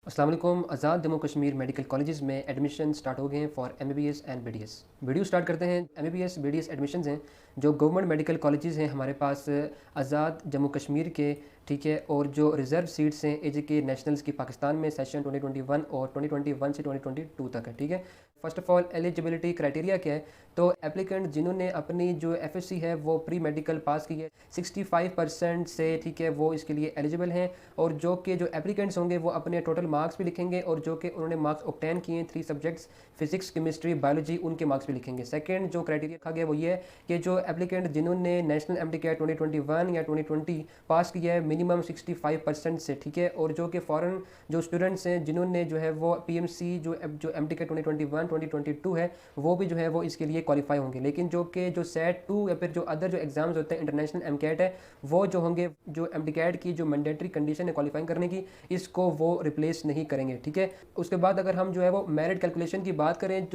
अस्सलाम वालेकुम। आज़ाद Jammu Kashmir medical colleges में एडमिशन स्टार्ट हो गए हैं for MBBS and BDS. Video start करते हैं। एमबीबीएस बीडीएस एडमिशन्स हैं जो गवर्नमेंट मेडिकल कॉलेजेस हैं हमारे पास आज़ाद जम्मू कश्मीर के, ठीक है। और जो रिज़र्व सीट्स हैं एजेके नेशनल्स की पाकिस्तान में सेशन 2021 और 2021 से 2022 तक है, ठीक है। First of all eligibility criteria क्या है? तो एप्लीकेंट जिन्होंने अपनी जो एफएससी है वो प्री मेडिकल पास की है 65% से, ठीक है, वो इसके लिए एलिजिबल हैं। और जो एप्लीकेंट्स होंगे वो अपने टोटल मार्क्स भी लिखेंगे और जो कि उन्होंने मार्क्स ऑब्टेन किए हैं 3 सब्जेक्ट्स फिजिक्स केमिस्ट्री बायोलॉजी, उनके मार्क्स भी लिखेंगे। सेकंड जो क्राइटेरिया रखा गया वो ये है कि जो एप्लीकेंट जिन्होंने नेशनल एमटीकेट 2021 या 2020 पास किया है मिनिमम 65% से, ठीक है। और जो कि फॉरेन जो स्टूडेंट्स हैं जिन्होंने जो है वो पीएमसी जो एमटीकेट 2021 2022 है वो भी जो है वो इसके लिए क्वालिफाई होंगे। लेकिन जो सेट 2 या फिर जो अदर जो एग्जाम्स होते हैं इंटरनेशनल एमकेट है वो जो होंगे जो एमटीकेट की जो मैंडेटरी कंडीशन है क्वालिफाइंग करने की, इसको वो रिप्लेस नहीं करेंगे, ठीक है। उसके बाद अगर हम जो है वो मेरिट कैलकुलेशन की बात करें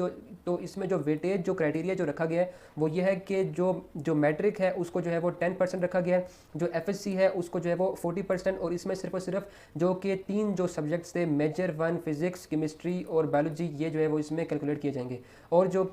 तो इसमें जो वेटेज जो क्राइटेरिया जो रखा गया है वो ये है कि जो मैट्रिक है उसको जो है वो 10% रखा गया है, जो एफएससी है उसको जो है वो 40%। और इसमें सिर्फ और सिर्फ जो कि 3 जो सब्जेक्ट्स थे मेजर 1 फिजिक्स केमिस्ट्री और बायोलॉजी, ये जो है वो इसमें कैलकुलेट किए जाएंगे। और जो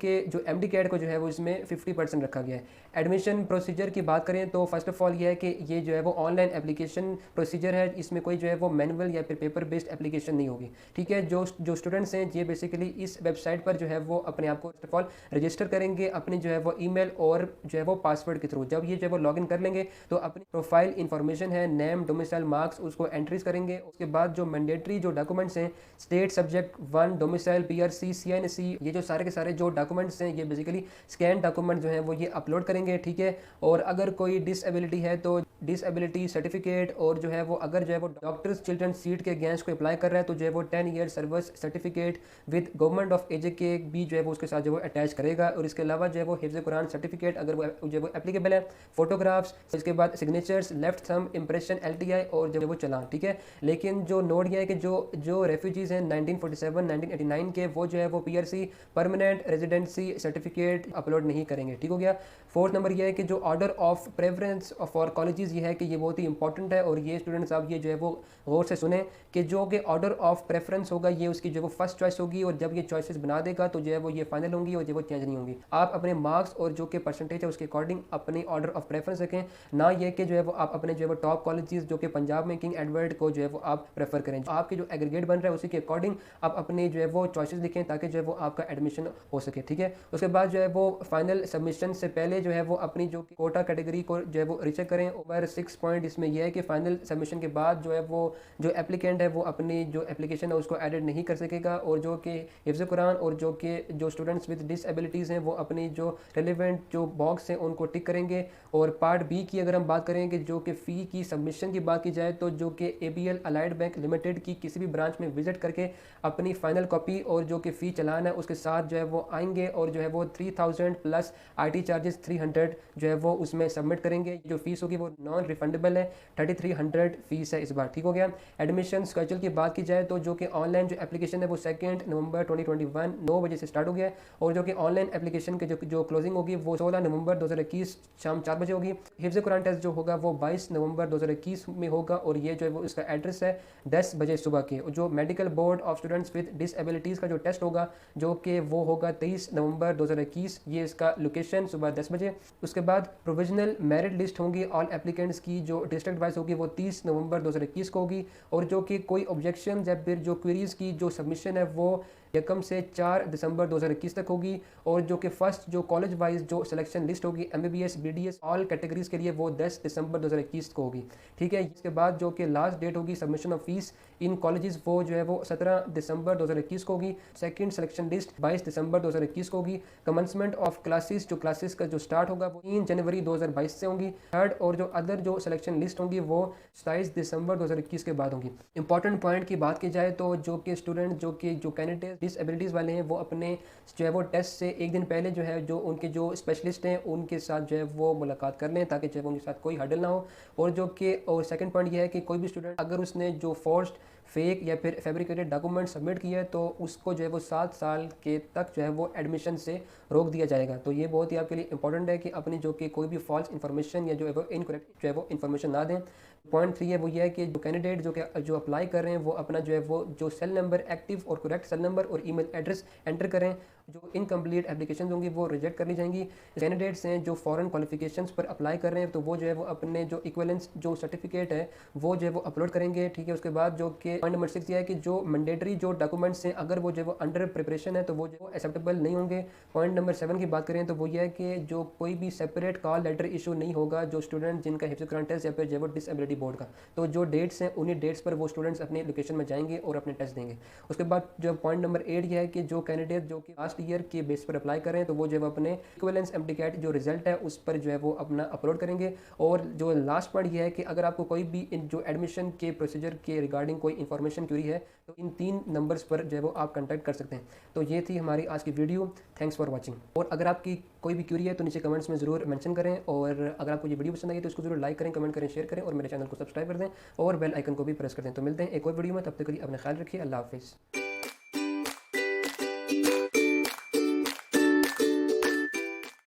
एमडी कैट को जो है वो इसमें 50% रखा गया है। एडमिशन प्रोसीजर की बात करें तो फर्स्ट ऑफ ऑल ये है कि ये जो है वो ऑनलाइन एप्लीकेशन प्रोसीजर है, इसमें कोई जो है वो मैनुअल या फिर पेपर बेस्ड एप्लीकेशन नहीं होगी, ठीक है। जो स्टूडेंट्स हैं ये बेसिकली इस वेबसाइट पर जो है वो अपने आप को फर्स्ट ऑफ ऑल रजिस्टर करेंगे अपनी जो है वो ईमेल और जो है वो पासवर्ड के थ्रू। जब ये जो है वो लॉगिन कर लेंगे तो अपनी प्रोफाइल इंफॉर्मेशन है, नेम डोमिसाइल मार्क्स, उसको एंट्रीज करेंगे। उसके बाद जो मैंडेटरी जो डॉक्यूमेंट्स हैं state subject 1 domicile PRC CNC, ये जो सारे के सारे जो डॉक्यूमेंट्स हैं ये बेसिकली स्कैन डॉक्यूमेंट जो है वो ये अपलोड करेंगे, ठीक है। और अगर कोई डिसेबिलिटी है तो डिसेबिलिटी सर्टिफिकेट, और जो है वो अगर जो है वो डॉक्टर्स चिल्ड्रन सीट के अगेंस्ट को अप्लाई कर रहा है तो जो है वो 10 year service certificate with government of AJK भी जो है वो उसके साथ जो है वो अटैच करेगा। और इसके अलावा जो है वो हिफ्ज़ कुरान सर्टिफिकेट अगर वो जो है वो एप्लीकेबल है, फोटोग्राफ्स, इसके बाद signatures, left thumb impression LTI और जो है वो चलान, ठीक है। लेकिन जो नोट ये है कि जो रेफ्यूजीज हैं 1947 1989 के वो जो है वो PRC permanent residency certificate upload नहीं करेंगे, ठीक हो गया। फोर्थ नंबर ये है कि जो order of preference for colleges ये है कि ये बहुत ही इंपॉर्टेंट है और ये स्टूडेंट्स आप ये जो है वो गौर से सुने कि जो कि ऑर्डर ऑफ प्रेफरेंस होगा ये उसकी जो है वो फर्स्ट चॉइस होगी और जब ये चॉइसेस बना देगा तो जो है वो ये फाइनल होंगी और जो वो चेंज नहीं होंगी। आप अपने मार्क्स और जो कि परसेंटेज है उसके अकॉर्डिंग अपनी ऑर्डर ऑफ प्रेफरेंस रखें, ना ये कि जो है वो आप अपने जो है वो टॉप कॉलेजेस जो कि पंजाब में किंग एडवर्ड को जो है वो आप प्रेफर करें। आपके जो एग्रीगेट बन रहा है उसी के अकॉर्डिंग आप अपने जो है वो चॉइसेस लिखें ताकि जो है वो आपका एडमिशन हो सके, ठीक है। उसके बाद जो है वो फाइनल सबमिशन से पहले जो है वो अपनी जो कोटा कैटेगरी को जो है वो रीचेक करें। ओवर 6 पॉइंट इसमें यह है कि फाइनल सबमिशन के बाद जो है वो जो एप्लीकेंट है वो अपनी जो एप्लीकेशन है उसको एडिट नहीं कर सकेगा। और जो कि हिफ्ज़ कुरान और जो स्टूडेंट्स विद डिसेबिलिटीज़ हैं वो अपनी जो रेलिवेंट जो बॉक्स हैं उनको टिक करेंगे। और पार्ट बी की अगर हम बात करें कि जो कि फ़ी की सबमिशन की बात की जाए तो जो कि एबीएल अलाइड बैंक लिमिटेड की किसी भी ब्रांच में विजिट करके अपनी फाइनल कॉपी और जो कि फ़ी चलान है उसके साथ जो है वो आएंगे और जो है वो 3000 प्लस आईटी चार्जेस 300 जो है वो उसमें सबमिट करेंगे। जो फीस होगी वो नॉन रिफंडेबल है, 3300 फीस है इस बार, ठीक हो गया। एडमिशन स्केड्यूल की बात की जाए तो जो कि ऑनलाइन जो एप्लीकेशन है वो 2 नवंबर 2021 9 बजे से स्टार्ट हो गया है और जो कि ऑनलाइन एप्लीकेशन के जो क्लोजिंग होगी वो 16 नवंबर 2021 शाम 4 बजे होगी। हिफ्ज़ कुरान टेस्ट जो होगा वो 22 नवंबर 2021 में होगा और ये जो है वो इसका एड्रेस है 10 बजे सुबह के। जो medical board of students with disabilities का जो टेस्ट होगा जो कि वो होगा 23 नवंबर 2021, ये इसका लोकेशन सुबह 10 बजे। उसके बाद प्रोविजनल मेरिट लिस्ट होंगी ऑल एप्लीकेंट्स की जो डिस्ट्रिक्ट वाइज होगी वो 30 नवंबर 2021 को होगी। और जो कि कोई ऑब्जेक्शन या फिर जो क्वेरीज की जो सबमिशन है वो 1 से 4 दिसंबर 2021 तक होगी। और जो कि फर्स्ट जो कॉलेज वाइज जो सिलेक्शन लिस्ट होगी एमबीबीएस बीडीएस ऑल कैटेगरीज के लिए वो 10 दिसंबर 2021 को होगी, ठीक है। इसके बाद जो कि लास्ट डेट होगी submission of fees in colleges वो जो है वो 17 दिसंबर 2021 को होगी। सेकंड सिलेक्शन लिस्ट 22 दिसंबर 2021 को होगी। कमेंसमेंट ऑफ क्लासेस जो क्लासेस का जो स्टार्ट होगा वो 3 जनवरी 2022 से होंगी। थर्ड और जो अदर जो सिलेक्शन लिस्ट होंगी वो 27 दिसंबर 2021 के बाद होंगी। इंपॉर्टेंट पॉइंट की बात की जाए तो जो कि स्टूडेंट जो कैंडिडेट डिसेबिलिटीज़ वाले हैं वो अपने जो है वो टेस्ट से एक दिन पहले जो है जो उनके जो स्पेशलिस्ट हैं उनके साथ जो है वो मुलाकात कर लें ताकि जो है उनके साथ कोई हडल ना हो। और सेकंड पॉइंट ये है कि कोई भी स्टूडेंट अगर उसने जो फोर्स्ड फेक या फिर फैब्रिकेटेड डॉक्यूमेंट सबमिट किया है तो उसको जो है वो 7 साल के तक जो है वो एडमिशन से रोक दिया जाएगा। तो ये बहुत ही आपके लिए इंपॉर्टेंट है कि अपनी जो कि कोई भी फॉल्स इन्फॉर्मेशन या जो है वो इनकरेक्ट जो है वो इन्फॉर्मेशन ना दें। पॉइंट 3 है वो ये है कि जो कैंडिडेट जो अप्लाई कर रहे हैं वो अपना जो है वो जो सेल नंबर एक्टिव और करेक्ट सेल नंबर और ईमेल एड्रेस एंटर करें। जो इनकम्प्लीट एप्लीकेशन होंगी वो रिजेक्ट कर ली जाएंगी। कैंडिडेट्स हैं जो फॉरेन क्वालिफिकेशंस पर अप्लाई कर रहे हैं तो वो जो है वो अपने जो इक्वलेंस जो सर्टिफिकेट है वो जो है वो अपलोड करेंगे, ठीक है। उसके बाद जो कि पॉइंट नंबर 6 ये है कि जो मैंडेटरी जो डॉक्यूमेंट्स हैं अगर वो जो है वो अंडर प्रिपरेशन है तो वो जो एक्सेप्टेबल नहीं होंगे। पॉइंट नंबर 7 की बात करें तो वो ये है कि जो कोई भी सेपरेट कॉल लेटर इशू नहीं होगा जो स्टूडेंट जिनका हिफ्ज़ कुरान टेस्ट या फिर जो है वो डिसेबिलिटी बोर्ड का, तो जो डेट्स हैं उन्हीं डेट्स पर वो स्टूडेंट्स अपनी लोकेशन में जाएंगे और अपने टेस्ट देंगे। उसके बाद जो पॉइंट नंबर 8 ये है कि जो कैंडिडेट जो कि लास्ट ईयर के बेस पर अप्लाई करें तो वो जो है अपने इक्विवेलेंस एमटीकैट जो रिजल्ट है उस पर जो है वो अपना अपलोड करेंगे। और जो लास्ट पॉइंट ये है कि अगर आपको कोई भी जो एडमिशन के प्रोसीजर के रिगार्डिंग कोई इन्फॉर्मेशन क्यूरी है तो इन 3 नंबर्स पर जो है वो आप कॉन्टैक्ट कर सकते हैं। तो ये थी हमारी आज की वीडियो। Thanks for watching. और अगर आपकी कोई भी क्यूरी है तो नीचे कमेंट्स में ज़रूर मेंशन करें, और अगर आपको ये वीडियो पसंद आई तो इसको जरूर लाइक करें, कमेंट करें, शेयर करें और मेरे चैनल को सब्सक्राइब कर दें और बेल आइकन को भी प्रेस कर दें। तो मिलते हैं एक और वीडियो में, तब तक के लिए अपना ख्याल रखिए। अल्लाह हाफिज़।